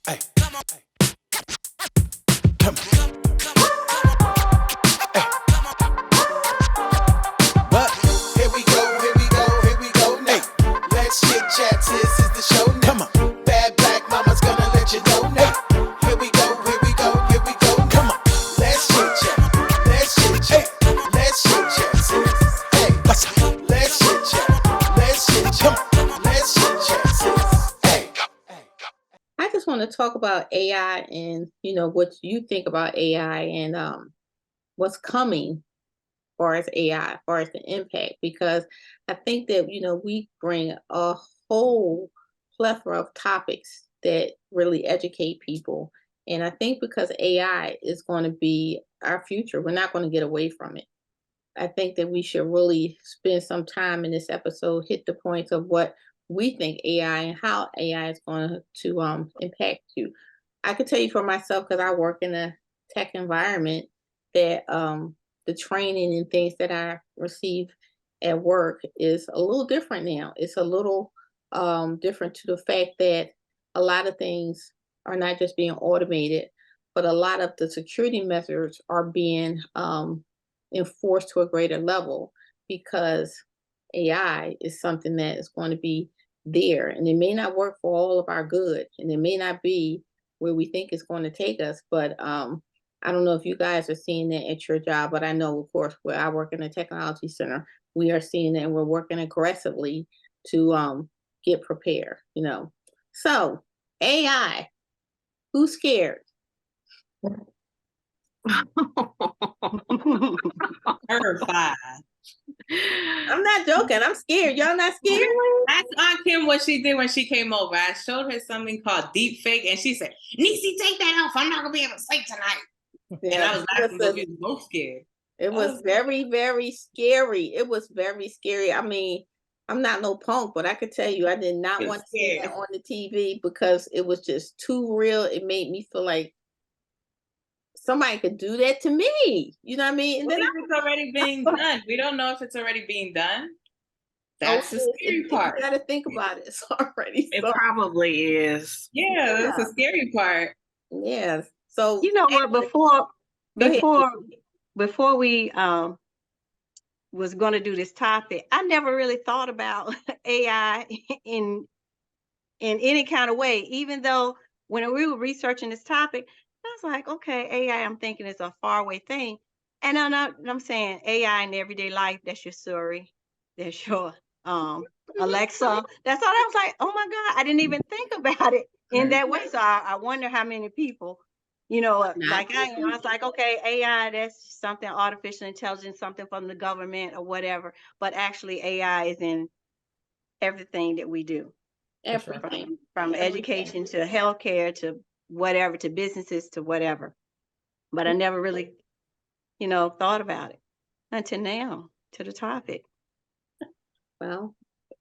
Hey, come on. Come on. Hey. What? Here we go, here we go, here we go now. Hey. Let's chit chat, this is the show now. Come on. Bad black mama's gonna let you know now. Hey. Here we go, here we go, here we go now. Come on. Let's chit chat, let's chit chat, hey. Let's chit chat, sis. Hey, what's up? Let's chit chat, let's chit chat, let's chit chat, sis. Hey. I just want to talk about AI and what you think about AI and what's coming far as AI, far as the impact, because I think that we bring a whole plethora of topics that really educate people, and I think because AI is going to be our future, we're not going to get away from it. I think that we should really spend some time in this episode, hit the points of what we think AI and how AI is going to impact you. I could tell you for myself, because I work in a tech environment, that the training and things that I receive at work is a little different now. It's a little different to the fact that a lot of things are not just being automated, but a lot of the security measures are being enforced to a greater level, because AI is something that is going to be there, and it may not work for all of our good, and it may not be where we think it's going to take us. But I don't know if you guys are seeing that at your job, but I know, of course, where I work in a technology center, we are seeing it, and we're working aggressively to get prepared. So AI, who's scared? Terrified. I'm not joking. I'm scared. Y'all not scared? Ask Aunt Kim what she did when she came over. I showed her something called deep fake, and she said, "Niecy, take that off. I'm not gonna be able to sleep tonight." And I was laughing because we were both scared. It was very, very scary. It was very scary. I mean, I'm not no punk, but I could tell you, I did not want to see that on the TV because it was just too real. It made me feel like somebody could do that to me. You know what I mean? And What then if it's already being done? We don't know if it's already being done. That's the scary part. You got to think about it. It's already. It probably is. Yeah, that's the scary part. Yes. So you know what? Before we was going to do this topic, I never really thought about AI in any kind of way. Even though when we were researching this topic, I was like, okay, AI. I'm thinking it's a faraway thing, and I'm saying AI in everyday life. That's your Siri. That's your Alexa. That's all. I was like, oh my God, I didn't even think about it in that way. So I wonder how many people, like I am. I was like, okay, AI, that's something, artificial intelligence, something from the government or whatever. But actually, AI is in everything that we do. Everything. From education to healthcare to whatever, to businesses to whatever. But I never really, thought about it until now, to the topic. Well,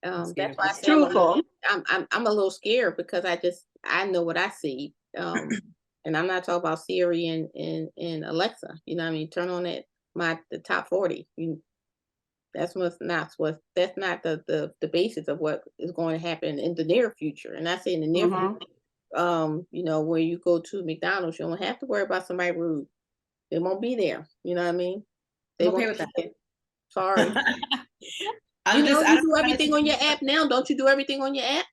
that's why I say truthful. I'm a little scared, because I know what I see. And I'm not talking about Siri and Alexa. You know what I mean? Turn on the top 40. That's not the basis of what is going to happen in the near future. And I say in the near future, where you go to McDonald's, you don't have to worry about somebody rude. They won't be there. You know what I mean? They I'm okay won't with that. Sorry. You do everything on your app now. Don't you do everything on your app?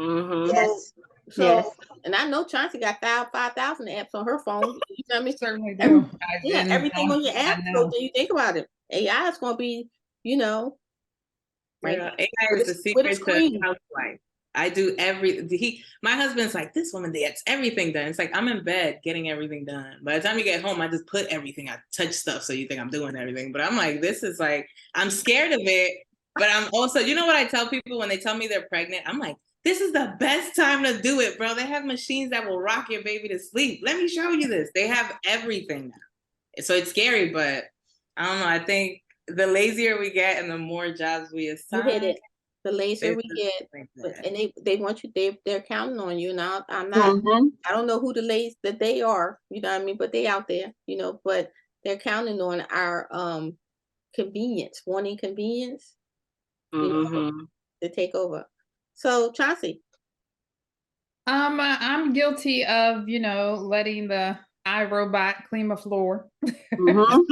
Mm-hmm. Yes. So, yes. And I know Chauncey got 5,000 apps on her phone. You know what I mean? Certainly do. Everything on your app. So do you think about it? AI is going to be, right. AI is the secret to housewife. I do my husband's like, this woman gets everything done. It's like, I'm in bed getting everything done. By the time you get home, I just put everything. I touch stuff so you think I'm doing everything. But I'm like, this is like, I'm scared of it. But I'm also, what I tell people when they tell me they're pregnant? I'm like, this is the best time to do it, bro. They have machines that will rock your baby to sleep. Let me show you this. They have everything now. So it's scary, but I don't know. I think the lazier we get and the more jobs we assign. You hit it. The lazier we get, and they want you. They're counting on you. Now I'm not. I don't know who that they are. You know what I mean? But they out there. But they're counting on our convenience, wanting convenience, to take over. So Chauncey, I'm guilty of, letting the iRobot clean my floor. Mhm.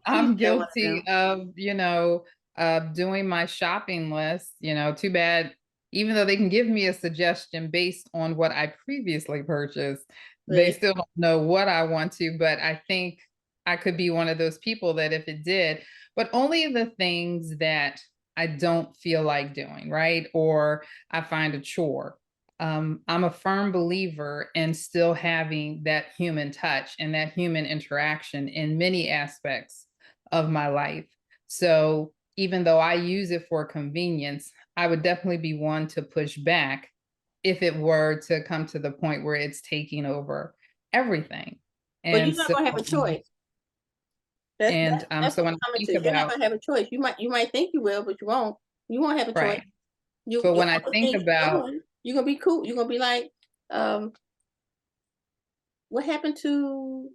I'm That one guilty down. of doing my shopping list. Too bad, even though they can give me a suggestion based on what I previously purchased, they Right. still don't know what I want to. But I think I could be one of those people that if it did, but only the things that I don't feel like doing, right? Or I find a chore. I'm a firm believer in still having that human touch and that human interaction in many aspects of my life. So even though I use it for convenience, I would definitely be one to push back if it were to come to the point where it's taking over everything. But you're And not so, gonna have a choice. That's and that's so what when it's I coming think to. You're not about, gonna have a choice. You might think you will, but you won't. You won't have a choice. right, but You when I all the think things you're about, doing, you're gonna be cool. You're gonna be like, um, what happened to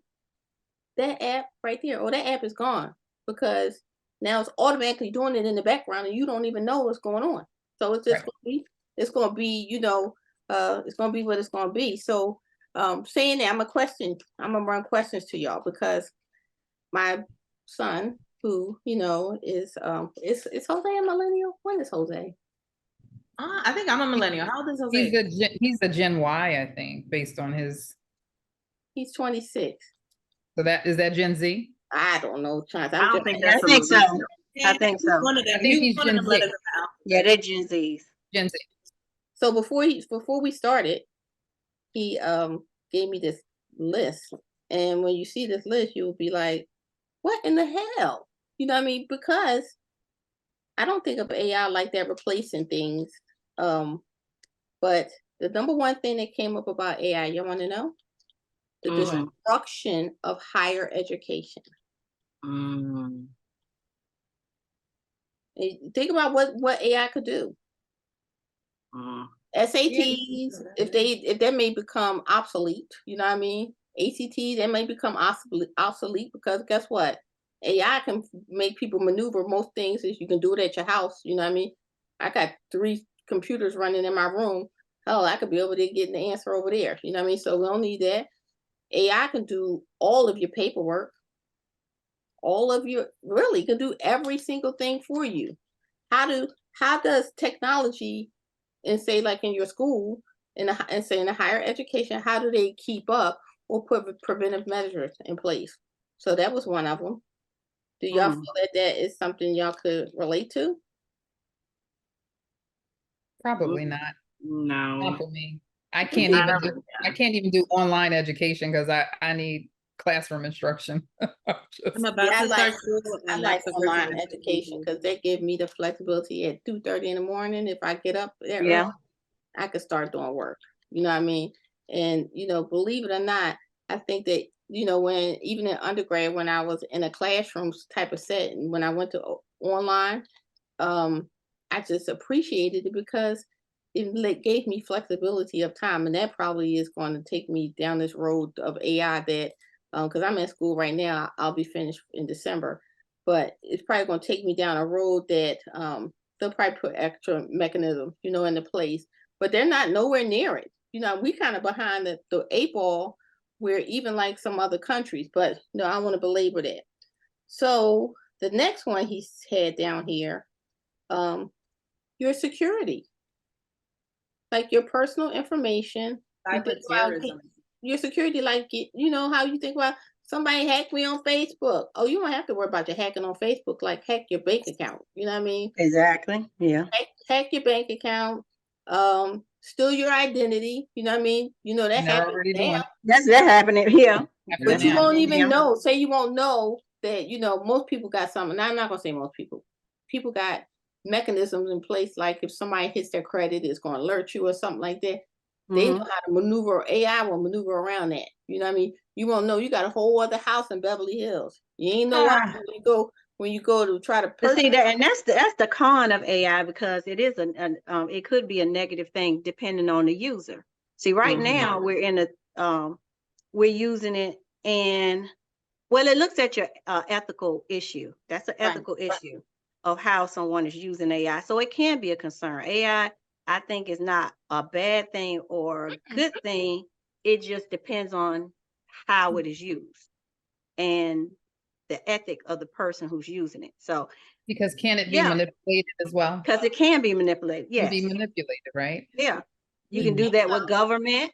that app right there? Or that app is gone because now it's automatically doing it in the background and you don't even know what's going on. So it's just right, it's gonna be, it's gonna be what it's gonna be. So saying that, I'm gonna run questions to y'all because my son, who, is Jose a millennial? When is Jose? I think I'm a millennial. How old is Jose? he's a Gen Y, I think, based on his, He's 26. so that is that Gen Z? I don't know, Chance. I I'm don't just think I that's a think so. millennial. I Yeah, think he's so. one of I them. think He's he's one of Gen them Z. letters of the Yeah, alphabet. they're Gen Zs. Gen Z. so before we started, he gave me this list. And when you see this list, you'll be like, what in the hell? You know what I mean? Because I don't think of AI like that replacing things. Um, but the number one thing that came up about AI, you want to know? The Mhm. destruction of higher education. Mm. And think about what AI could do. Mm. SATs, if they may become obsolete, you know what I mean? ACT, they may become obsolete because guess what? AI can make people maneuver most things as you can do it at your house, you know what I mean? I got 3 computers running in my room. Hell, I could be over there getting the answer over there. You know what I mean? So we don't need that. AI can do all of your paperwork, all of your really can do every single thing for you. How does technology and say like in your school and say in the higher education, how do they keep up or put preventive measures in place? So that was one of them. Do y'all Mm. feel that that is something y'all could relate to? Probably not. Not No. for me. I It's can't just, Not even of do it. I can't even do online education because I need classroom instruction. I'm Just, about to start school I and like that's the first thing online I'm gonna education do. because they give me the flexibility at 2:30 in the morning. If I get up there early, Yeah. I could start doing work. You know what I mean? And believe it or not, I think that when even in undergrad, when I was in a classroom type of setting, when I went to online, um, I just appreciated it because gave me flexibility of time, and that probably is going to take me down this road of AI. That because I'm in school right now, I'll be finished in December, but it's probably going to take me down a road that they'll probably put extra mechanisms, into place, but they're not nowhere near it. We kind of behind the 8 ball, where even like some other countries, but no, I want to belabor that. So the next one he had down here, um, your security, like your personal information. You Cyber think about terrorism. your security, like how you think about somebody hacked me on Facebook. Oh, you don't have to worry about your hacking on Facebook. Like hack your bank account. You know what I mean? Exactly. Yeah. Hack your bank account. Steal your identity. You know what I mean? That and they're happens already doing now. it. That's that happening here. Happening But That's you now. won't happening even here. know. Say you won't know that, most people got something. Now, I'm not going to say most people. People got mechanisms in place. Like if somebody hits their credit, it's going to alert you or something like that. They know Mhm. how to maneuver. AI will maneuver around that. You know what I mean? You won't know. You got a whole other house in Beverly Hills. You ain't know why Ah. when you go to try to But purchase. see that, and that's the con of AI because it is it could be a negative thing depending on the user. See, right Mhm. now we're in we're using it, and well, it looks at your ethical issue. That's an Right. ethical issue of how someone is using AI. So it can be a concern. AI I think is not a bad thing or a good thing. It just depends on how it is used and the ethic of the person who's using it. So Because can it be yeah, manipulated as well? because it can be manipulated. Can Yes. be manipulated, right? Yeah. You We can do think that with so. government,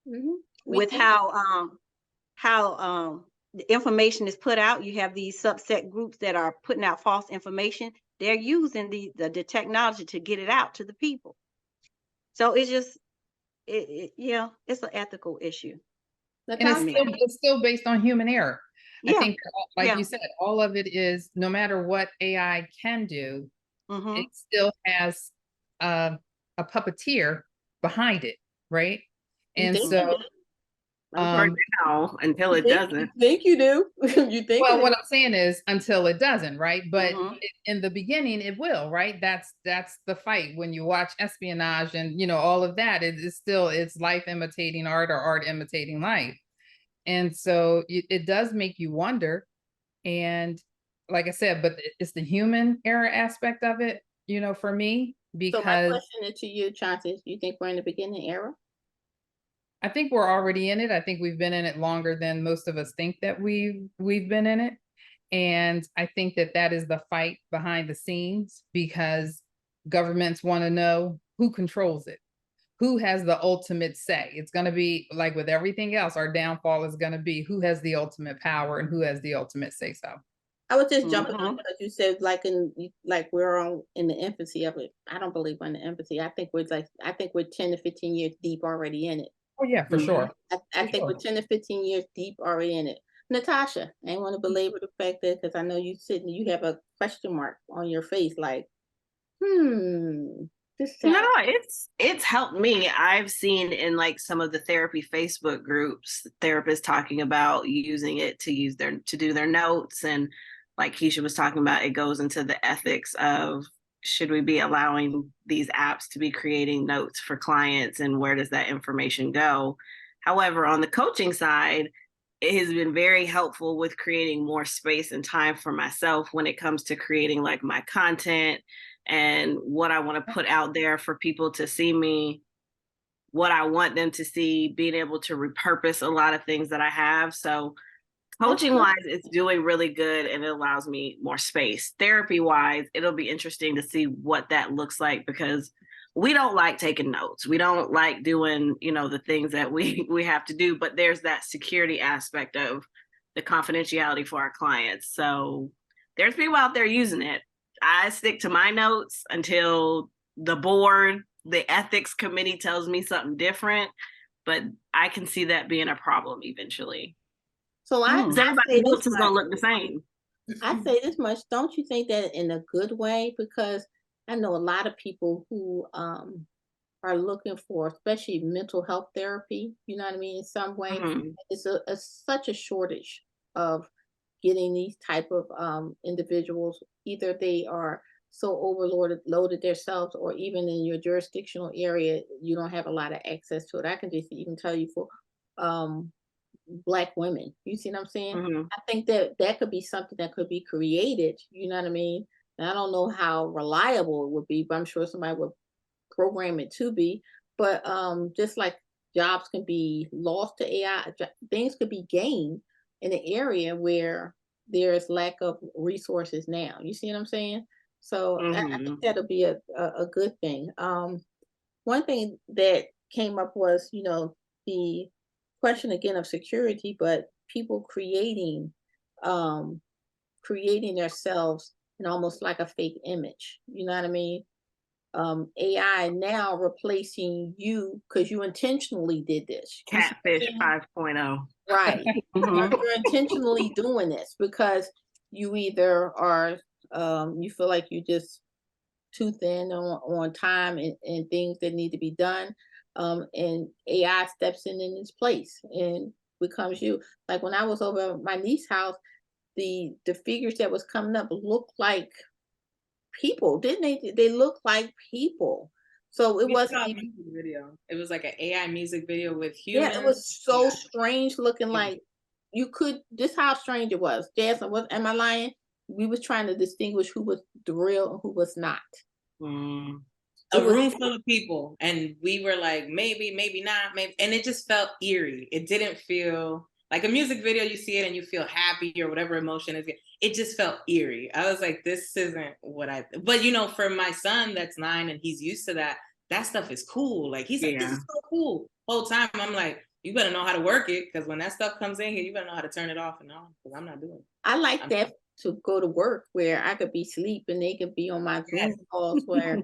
Mhm. We with think how the information is put out. You have these subset groups that are putting out false information. They're using the technology to get it out to the people. So it's just yeah, it's an ethical issue. And Natasha, it's still based on human error. I Yeah. think, like Yeah. you said, all of it is, no matter what AI can do, Mm-hmm. it still has a puppeteer behind it, right? you And think so, For now, until it doesn't. you think you do. You think well, it what is. I'm saying is until it doesn't, right? But Mhm. in the beginning, it will, right? That's the fight. When you watch espionage and all of that, it's still, it's life imitating art or art imitating life. And so it does make you wonder. And like I said, but it's the human error aspect of it, for me, So my because question is to you, Chauncey, you think we're in the beginning era? I think we're already in it. I think we've been in it longer than most of us think that we've been in it. And I think that is the fight behind the scenes, because governments want to know who controls it, who has the ultimate say. It's going to be like with everything else, our downfall is going to be who has the ultimate power and who has the ultimate say so. I was just jumping on Mhm. because you said like we're in the infancy of it. I don't believe we're in the infancy. I think we're 10 to 15 years deep already in it. Oh yeah, for Mhm. sure. I For think we're sure. 10 to 15 years deep already in it. Natasha, I ain't want to belabor the fact that because I know you have a question mark on your face, like, this No, sounds it's helped me. I've seen in like some of the therapy Facebook groups, therapists talking about using it to do their notes, and like Keisha was talking about, it goes into the ethics of should we be allowing these apps to be creating notes for clients, and where does that information go? However, on the coaching side, it has been very helpful with creating more space and time for myself when it comes to creating like my content and what I want to put out there for people to see me, what I want them to see, being able to repurpose a lot of things that I have. So coaching wise, it's doing really good and it allows me more space. Therapy wise, it'll be interesting to see what that looks like, because we don't like taking notes. We don't like doing, the things that we have to do, but there's that security aspect of the confidentiality for our clients. So there's people out there using it. I stick to my notes until the board, the ethics committee tells me something different, but I can see that being a problem eventually. so Because everybody's notes is going to look the same. I say this much. Don't you think that in a good way? Because I know a lot of people who are looking for, especially mental health therapy. You know what I mean? In some way, it's such a shortage of getting these type of individuals. Either they are so loaded themselves, or even in your jurisdictional area, you don't have a lot of access to it. I can just even tell you for Black women. You see what I'm saying? I think that could be something that could be created. You know what I mean? And I don't know how reliable it would be, but I'm sure somebody would program it to be. But just like jobs can be lost to AI, things could be gained in an area where there's lack of resources now. You see what I'm saying? So I think that'll be a good thing. One thing that came up was, the question again of security, but people creating themselves in almost like a fake image. You know what I mean? AI now replacing you because you intentionally did this. You see what I'm Catfish saying? 5.0. Right. You're intentionally doing this because you either are you feel like you just too thin on time and things that need to be done. And AI steps in its place and becomes you. Like when I was over at my niece's house, the figures that was coming up looked like people, didn't they? They look like people. So it We wasn't saw a even, music video. It was like an AI music video with yeah, humans. it was so Yeah. strange looking. Like you could, this how strange it was. Jasmine, am I lying? We was trying to distinguish who was the real and who was not. a room full of people, and we were like, maybe, maybe not, maybe, and it just felt eerie. It didn't feel like a music video. You see it and you feel happy or whatever emotion is. It just felt eerie. I was like, this isn't what I. But you know, for my son that's 9 and he's used to that, that stuff is cool. Like he's like, this is so cool. Whole time I'm like, you better know how to work it, because when that stuff comes in here, you better know how to turn it off and on, because I'm not doing it. I like that to go to work where I could be asleep and they could be on my Zoom calls where,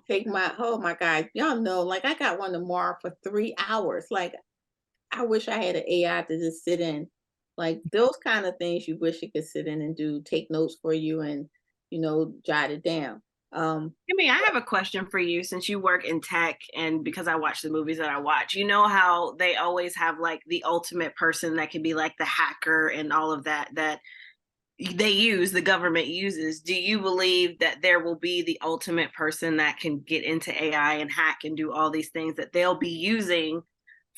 take my, oh my God, y'all know, like I got one tomorrow for 3 hours. Like I wish I had an AI to just sit in, like those kind of things you wish it could sit in and do, take notes for you and, jot it down. I have a question for you, since you work in tech, and because I watch the movies that I watch, you know how they always have like the ultimate person that can be like the hacker and all of that the government uses. Do you believe that there will be the ultimate person that can get into AI and hack and do all these things that they'll be using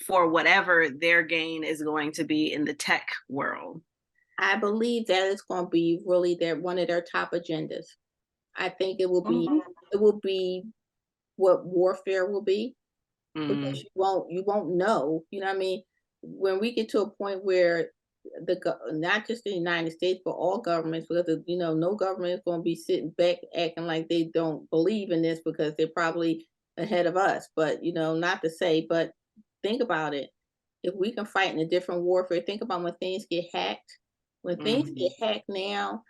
for whatever their gain is going to be in the tech world? I believe that it's going to be really one of their top agendas. I think it will be what warfare will be, because you won't know, you know what I mean? When we get to a point where not just the United States, but all governments, because no government is going to be sitting back acting like they don't believe in this because they're probably ahead of us. But not to say, but think about it. If we can fight in a different warfare, think about when things get hacked. When things get hacked now,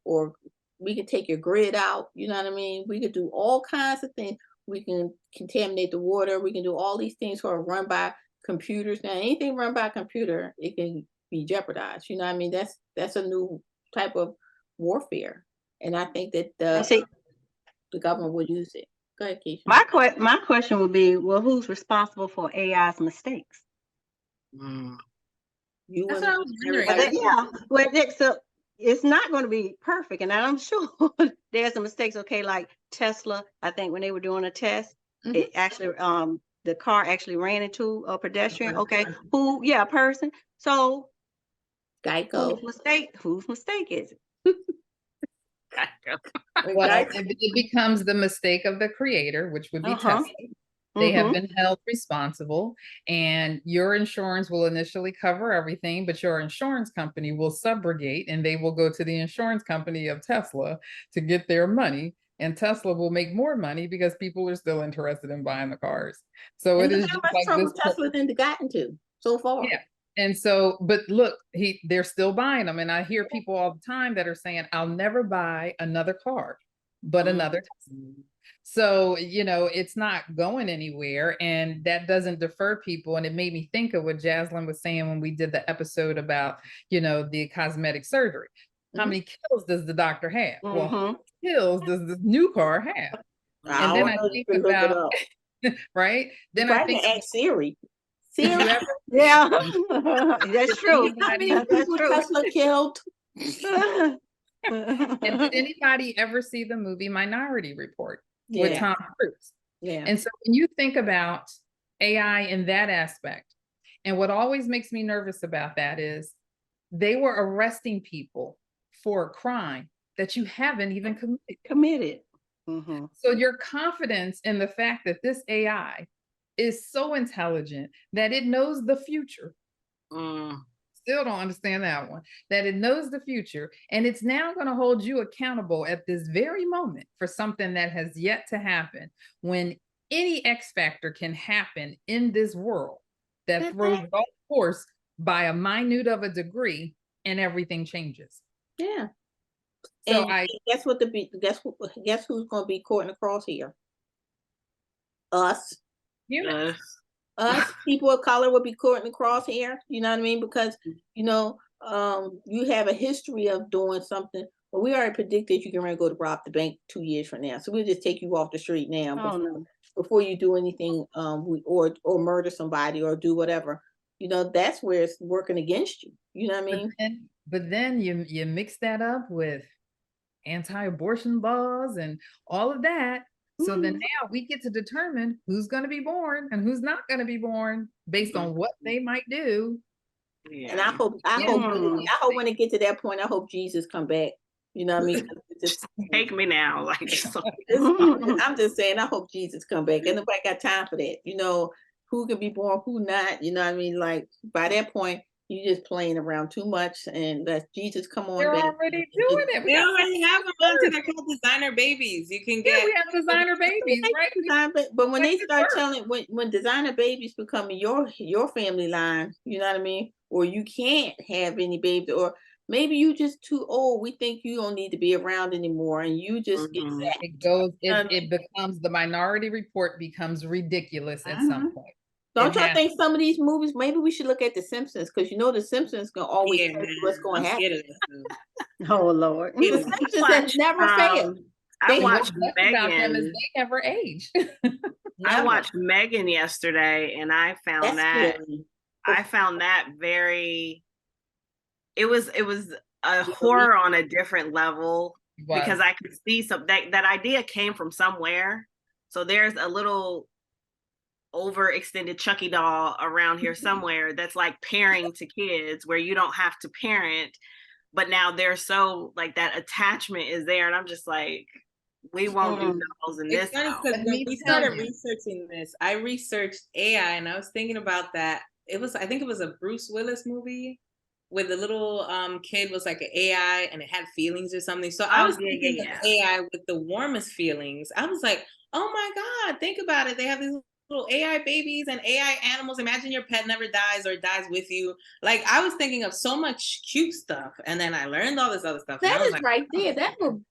or we can take your grid out, you know what I mean? We could do all kinds of things. We can contaminate the water. We can do all these things that are run by computers. Now, anything run by a computer, it can be jeopardized. You know what I mean? That's a new type of warfare. And I think that the government will use it. Go ahead, Keisha. My question would be, well, who's responsible for AI's mistakes? You That's and what I was wondering. So it's not going to be perfect, and I'm sure there's some mistakes. Okay, like Tesla, I think when they were doing a test, it actually the car actually ran into a pedestrian. Okay, a person. So Geico. Whose mistake is it? Well, it becomes the mistake of the creator, which would be Tesla. They have been held responsible, and your insurance will initially cover everything, but your insurance company will subrogate, and they will go to the insurance company of Tesla to get their money, and Tesla will make more money because people are still interested in buying the cars. So it is just like this. Tesla didn't gotten to so far. Yeah. And so, but look, they're still buying them. And I hear people all the time that are saying, I'll never buy another car, but another Tesla. So, it's not going anywhere, and that doesn't defer people. And it made me think of what Jaslyn was saying when we did the episode about, the cosmetic surgery. How many kills does the doctor have? Well, how many kills does this new car have? And then I think about, right? Then I think ask Siri. Yeah, that's true. How many people Tesla killed? And did anybody ever see the movie Minority Report with Tom Cruise? Yeah. And so when you think about AI in that aspect, and what always makes me nervous about that is they were arresting people for a crime that you haven't even committed. So your confidence in the fact that this AI is so intelligent that it knows the future. Still don't understand that one, that it knows the future, and it's now going to hold you accountable at this very moment for something that has yet to happen, when any X factor can happen in this world that throws it off course by a minute of a degree, and everything changes. Yeah. So guess who's going to be caught in the crosshair? Us. Us people of color will be caught in the crosshair. You know what I mean? Because you have a history of doing something. But we already predicted you can go to rob the bank 2 years from now. So we'll just take you off the street now before you do anything, or murder somebody or do whatever. That's where it's working against you. You know what I mean? But then you mix that up with anti-abortion laws and all of that. So then now we get to determine who's going to be born and who's not going to be born based on what they might do. And I hope when it gets to that point, I hope Jesus come back. You know what I mean? It's just, Take me now. Like, so, I'm just saying, I hope Jesus come back. And nobody got time for that. You know, who can be born, who not. You know what I mean? Like, by that point, you just playing around too much, and let Jesus come on They're back. already doing it. We already have them on to, they're called designer babies. You can Yeah, get we have designer babies, right? But when Like they it start works. telling, when designer babies becoming your family line, you know what I mean? Or you can't have any babies, or maybe you just too old. We think you don't need to be around anymore, and you just get mhm. zapped. It goes, You know what I it becomes, the Minority Report becomes ridiculous at some Mhm. point. Don't It y'all has- think some of these movies, maybe we should look at The Simpsons, because you know The Simpsons gonna always yeah, tell man. you what's I'm gonna happen. scared of this. Oh Lord. The Dude. Simpsons have never failed. I They And what's watched best about them is Megan. they never age. I never. watched Megan yesterday, and I found That's that scary. I found that very. It was a horror on a different level because Was. I could see that idea came from somewhere. So there's a little overextended Chucky doll around here somewhere that's like pairing to kids where you don't have to parent, but now they're so like that attachment is there, and I'm just like, we won't do dolls in It's this funny house. because Let when me we tell started you. researching this, I researched AI, and I was thinking about that. I think it was a Bruce Willis movie where the little kid was like an AI and it had feelings or something. So I Oh, was yeah, thinking yeah, of AI with the warmest feelings. I was like, oh my God, think about it. They have these little AI babies and AI animals. Imagine your pet never dies or dies with you. Like, I was thinking of so much cute stuff, and then I learned all this other stuff. And I That was is like, right there.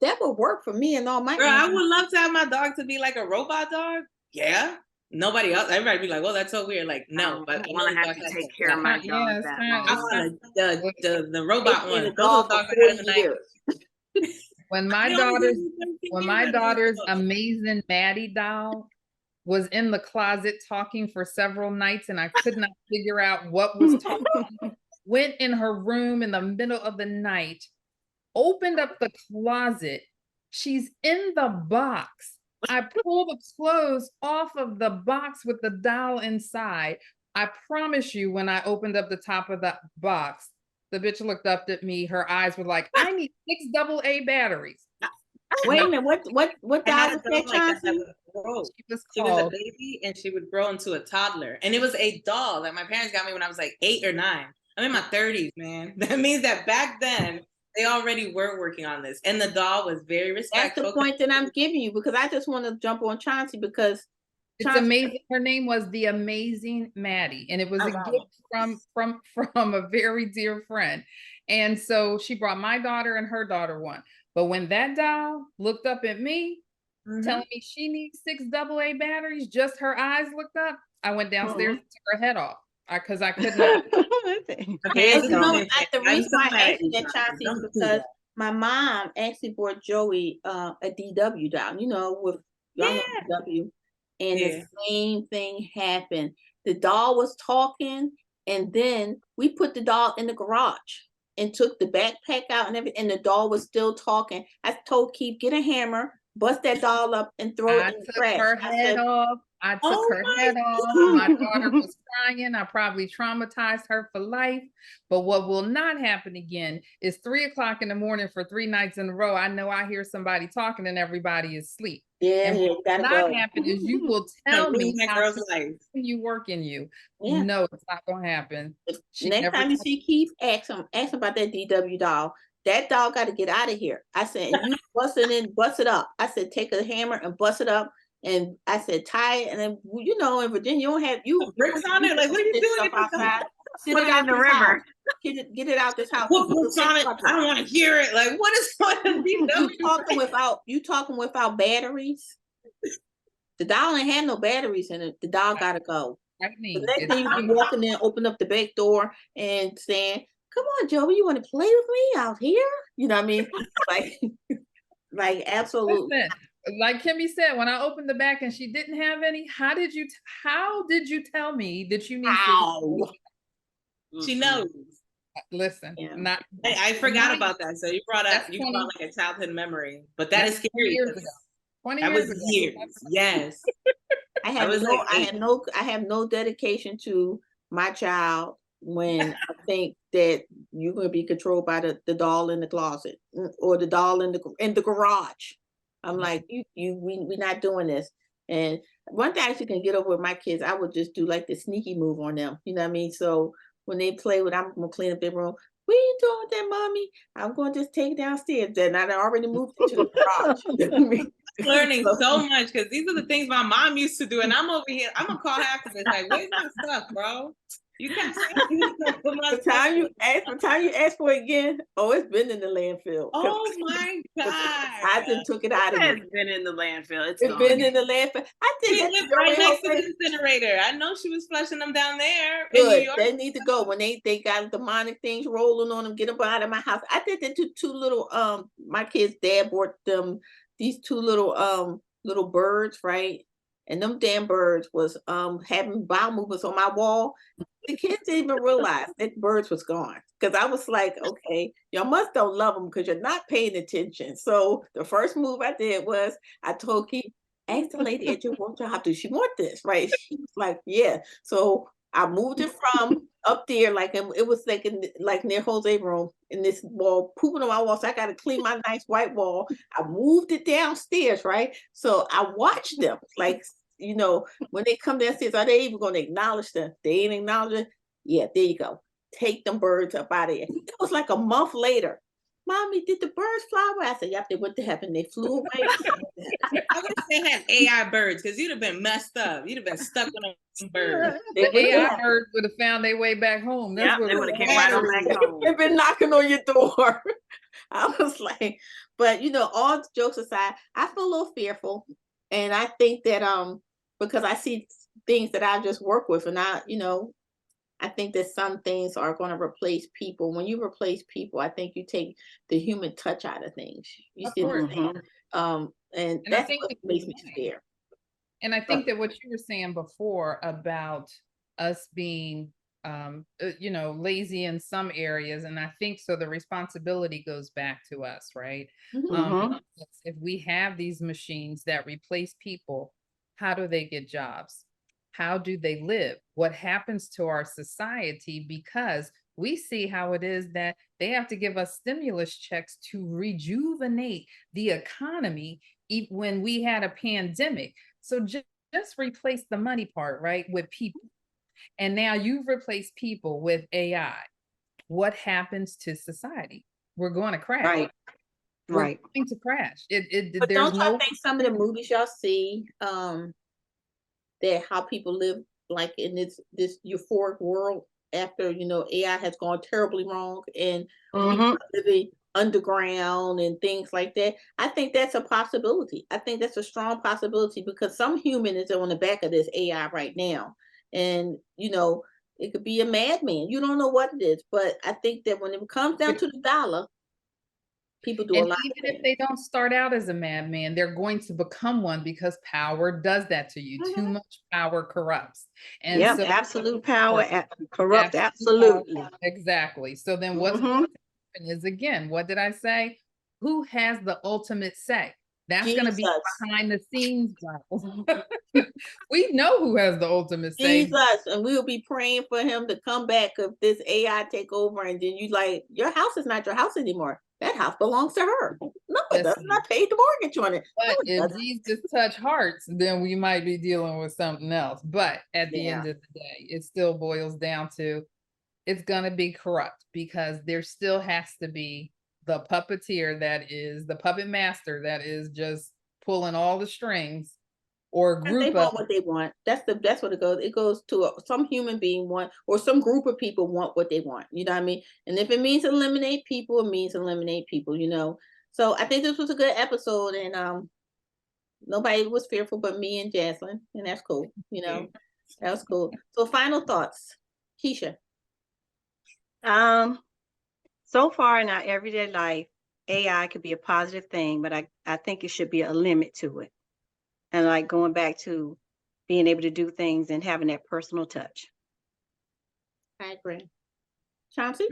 That would work for me and all my girl, I animals. would love to have my dog to be like a robot dog. Yeah. Nobody else, everybody be like, well, that's so weird. Like, no, but I want to have to take care of my dog Yeah, that it's I long. want the They robot been one. a Those are dog the for dogs I had in 40 the night. years. when my They only daughter's give me 13 when years my out of these daughter's dogs. amazing Maddie doll was in the closet talking for several nights and I could not figure out what was talking, went in her room in the middle of the night, opened up the closet. She's in the box. I pull the clothes off of the box with the doll inside. I promise you, when I opened up the top of the box, the bitch looked up at me. Her eyes were like, I need 6 AA batteries. Wait a minute, what I had dog a was dog that, like that Chauncey? would grow. She was She was a called, baby and she would grow into a toddler. And it was a doll that my parents got me when I was like 8 or 9. I'm in my 30s, man. That means that back then they already were working on this. And the doll was very That's respectful. the point that I'm giving you, because I just want to jump on Chauncey because it's Chauncey, amazing. Her name was the Amazing Maddie, and it was I a love gift from a very dear friend. And so she brought my daughter and her daughter one. But when that doll looked up at me, telling me she needs 6 AA batteries, just her eyes looked up, I went downstairs and took her head off. Because I could not. Okay, Well, you know, the I'm reason so why mad I at asked you, that, Chauncey. Chauncey, is Don't do because that. my mom actually bought Joey a DW doll, you know, with y'all know DW. And Yeah. the same thing happened. The doll was talking, and then we put the doll in the garage and took the backpack out and everything, and the doll was still talking. I told Keith, get a hammer, bust that doll up, and throw I it in the took trash. her I head said, off. I took Oh her my head off. My daughter was crying. I probably traumatized her for life. But what will not happen again is 3 o'clock in the morning for 3 nights in a row. I know I hear somebody talking and everybody is asleep. yeah, And yeah, what you will gotta not go. happen is you will Gonna tell me ruin that how girl's to life. continue working you. Yeah. No, it's not gonna happen. She Next never time you told see Keith, ask him about that DW doll. That doll got to get out of here. I said, and you bust it up. I said, take a hammer and bust it up. And I said, tie it. And then, you know, in Virginia, you don't have Bricks on it? Like, what are you this doing? stuff outside. Sit Put it it out in the this river. house. Get it out this house. Put bricks on it. I don't want to hear it. Like, what is going on? You talking without batteries. The doll ain't had no batteries in it. The doll gotta go. frightening. The next It's thing you be frightening. walking in, open up the back door and saying, come on, Joey, you want to play with me out here? You know what I mean? like absolutely. Listen, like Kimmy said, when I opened the back and she didn't have any, how did you tell me that you need Ow. She knows. Listen, Yeah. not I forgot about that. So you brought That's like a childhood memory, but that is that's 20 scary. years ago. 20 That years was ago. years. Yes. I I was like I 8. have no dedication to my child when I think that you're gonna be controlled by the doll in the closet or the doll in the garage. I'm like, we're not doing this. And one thing I actually can get over with my kids, I would just do like the sneaky move on them. You know what I mean? So when they play with, I'm gonna clean up their room. What are you doing with that, mommy? I'm going to just take it downstairs. Then I already moved it to the garage. You know what I mean? Learning so much because these are the things my mom used to do, and I'm over here. I'm gonna call half of this. Like, where's my stuff, bro? You can't put my The time you ask for it again, oh, it's been in the landfill. Oh my God. I just took it out of It's you. been in the landfill. It's It's gone. been in the landfill. I did She that to lived your right next to whole the incinerator. I know she was flushing them down there in New Good. York. They need to go when they got demonic things rolling on them. Get them out of my house. I did that to two little my kids' dad bought them these two little birds, right? And them damn birds was having bowel movements on my wall. The kids didn't even realize that birds was gone because I was like, okay, y'all must don't love them because you're not paying attention. So the first move I did was I told Keith, ask the lady at your work job, do she want this? Right? She was like, yeah. So I moved it from up there, like it was like near Jose room in this wall, pooping on my wall. So I got to clean my nice white wall. I moved it downstairs, right? So I watched them, like, when they come downstairs, are they even going to acknowledge them? They ain't acknowledging. Yeah, there you go. Take them birds up out of here. It was like a month later. Mommy, did the birds fly away? I said, yep, they went to heaven. They flew away. I wish they had AI birds because you'd have been messed up. You'd have been stuck with them birds. They The AI birds would have found their way back home. That's Yeah, what they it would have was. came right on back home. They've been knocking on your door. I was like, but all jokes aside, I feel a little fearful. And I think that because I see things that I just work with, and I think that some things are going to replace people. When you replace people, I think you take the human touch out of things. You Of see what I'm course. saying? And And I that's think what that makes me scared. And I think that what you were saying before about us being, lazy in some areas, and I think so the responsibility goes back to us, right? Mhm. If we have these machines that replace people, how do they get jobs? How do they live? What happens to our society? Because we see how it is that they have to give us stimulus checks to rejuvenate the economy when we had a pandemic. So just replace the money part, right, with people. And now you've replaced people with AI. What happens to society? We're going to crash. Right. We're Right. going to crash. But There's don't y'all no. think some of the movies y'all see, that how people live like in this euphoric world after AI has gone terribly wrong and people Mhm. are living underground and things like that. I think that's a possibility. I think that's a strong possibility because some human is on the back of this AI right now, and it could be a madman. You don't know what it is, but I think that when it comes down to the dollar, people do a And lot even of if things. they don't start out as a madman, they're going to become one because power does that to you. Too Mhm. much power corrupts. And Yep. so Absolute power. Corrupt. absolute power, Absolutely. exactly. So then what's going Mhm. to happen is, again, what did I say? Who has the ultimate say? That's going to be Jesus. behind the scenes. We know who has the ultimate say. Jesus, and we'll be praying for him to come back if this AI take over, and then you like your house is not your house anymore. That house belongs to her. No, it doesn't. Listen, I paid the mortgage on it. No, but it if doesn't. Jesus touch hearts, then we might be dealing with something else. But at the Yeah. end of the day, it still boils down to it's going to be corrupt because there still has to be the puppeteer that is the puppet master that is just pulling all the strings, or a They group of. want what they want. That's what it goes. It goes to some human being want, or some group of people want what they want. You know what I mean? And if it means eliminate people, it means eliminate people. So I think this was a good episode, and nobody was fearful but me and Jaslyn, and that's cool. That was cool. So final thoughts, Keisha. So far in our everyday life, AI could be a positive thing, but I think it should be a limit to it. And like going back to being able to do things and having that personal touch. I agree. Chauncey?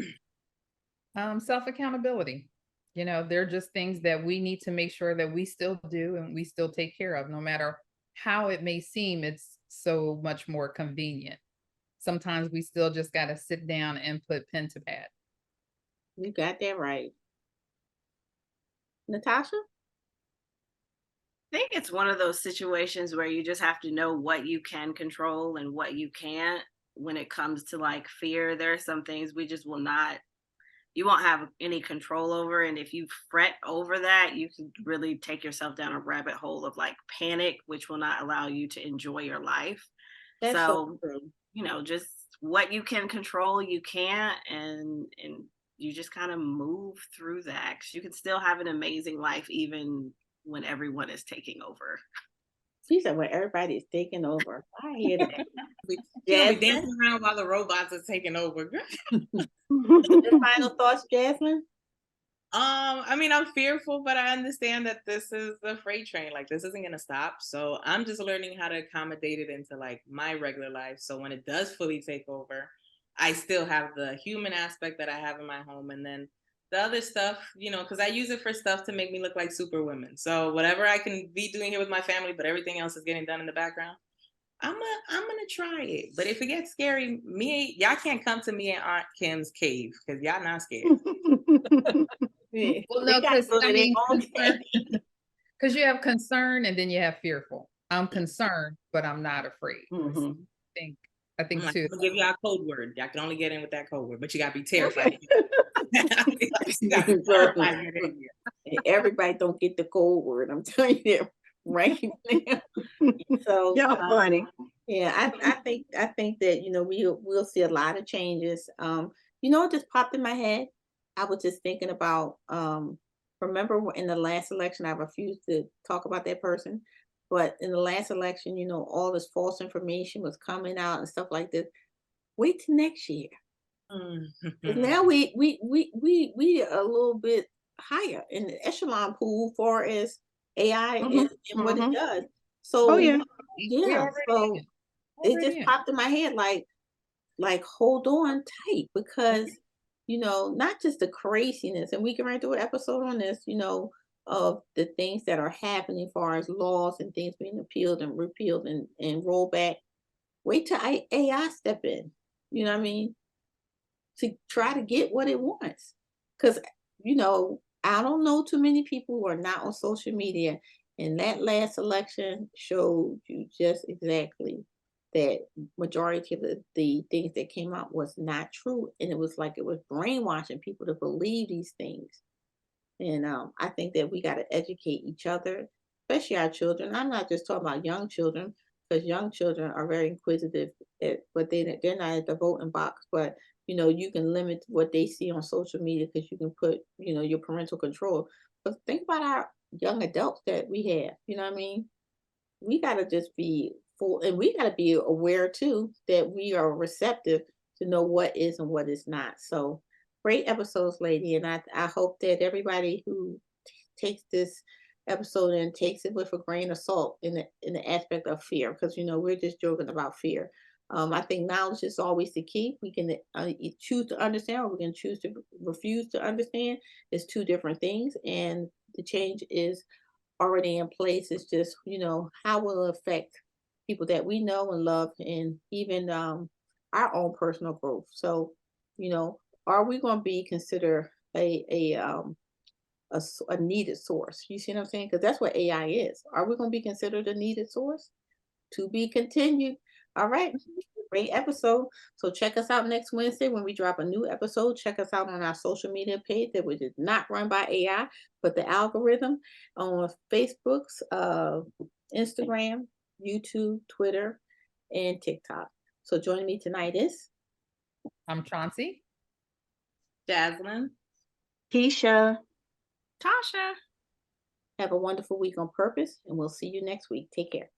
Self accountability. They're just things that we need to make sure that we still do and we still take care of, no matter how it may seem. It's so much more convenient. Sometimes we still just got to sit down and put pen to pad. You got that right. Natasha? I think it's one of those situations where you just have to know what you can control and what you can't. When it comes to like fear, there are some things we just will not, you won't have any control over. And if you fret over that, you can really take yourself down a rabbit hole of like panic, which will not allow you to enjoy your life. That's so So, true. just what you can control, you can't, and you just kind of move through that. 'Cause you can still have an amazing life even when everyone is taking over. She said, "When everybody is taking over." I hear that. You're gonna be Jasmine, dancing around while the robots are taking over. your final thoughts, Jasmine? I mean, I'm fearful, but I understand that this is the freight train. Like, this isn't gonna stop. So I'm just learning how to accommodate it into like my regular life. So when it does fully take over, I still have the human aspect that I have in my home, and then the other stuff, because I use it for stuff to make me look like superwoman. So whatever I can be doing here with my family, but everything else is getting done in the background. I'm gonna try it. But if it gets scary, y'all can't come to me in Aunt Kim's cave because y'all not scared. Yeah. Well, They no, gotta because go to I their mean, own because you have concern and then you have fearful. I'm concerned, but I'm not afraid. Mhm. I think I'm too. gonna give y'all a code word. Y'all can only get in with that code word, but you gotta be terrified. Okay. You gotta be terrified to get in here. Everybody don't get the code word. I'm telling you that right now. So Y'all funny. yeah, I think that we'll see a lot of changes. It just popped in my head. I was just thinking about remember in the last election I refused to talk about that person, but in the last election, all this false information was coming out and stuff like this. Wait till next year. 'Cause now we are a little bit higher in the echelon pool for as AI Mhm, and what it mhm. does. Oh So yeah. We yeah, already so in. it Already just in. popped in my head like hold on tight because not just the craziness, and we can do an episode on this, of the things that are happening as far as laws and things being appealed and repealed and rolled back. Wait till AI step in. You know what I mean? To try to get what it wants. Because, I don't know too many people who are not on social media. And that last election showed you just exactly that majority of the things that came out was not true. And it was like it was brainwashing people to believe these things. And I think that we got to educate each other, especially our children. I'm not just talking about young children, because young children are very inquisitive, but they're not at the voting box. But you can limit what they see on social media because you can put your parental control. But think about our young adults that we have. You know what I mean? We got to just be full, and we got to be aware too that we are receptive to know what is and what is not. So great episodes, lady, and I hope that everybody who takes this episode and takes it with a grain of salt in the aspect of fear, because we're just joking about fear. I think knowledge is always the key. We can choose to understand, or we can choose to refuse to understand. It's two different things, and the change is already in place. It's just, how will it affect people that we know and love, and even our own personal growth. So, are we going to be considered a needed source? You see what I'm saying? Because that's what AI is. Are we going to be considered a needed source? To be continued. All right. Great episode. So check us out next Wednesday when we drop a new episode. Check us out on our social media page that which is not run by AI, but the algorithm on Facebook's, Instagram, YouTube, Twitter, and TikTok. So joining me tonight is I'm Chauncey. Jasmine. Keisha. Tasha. have a wonderful week on purpose, and we'll see you next week. Take care.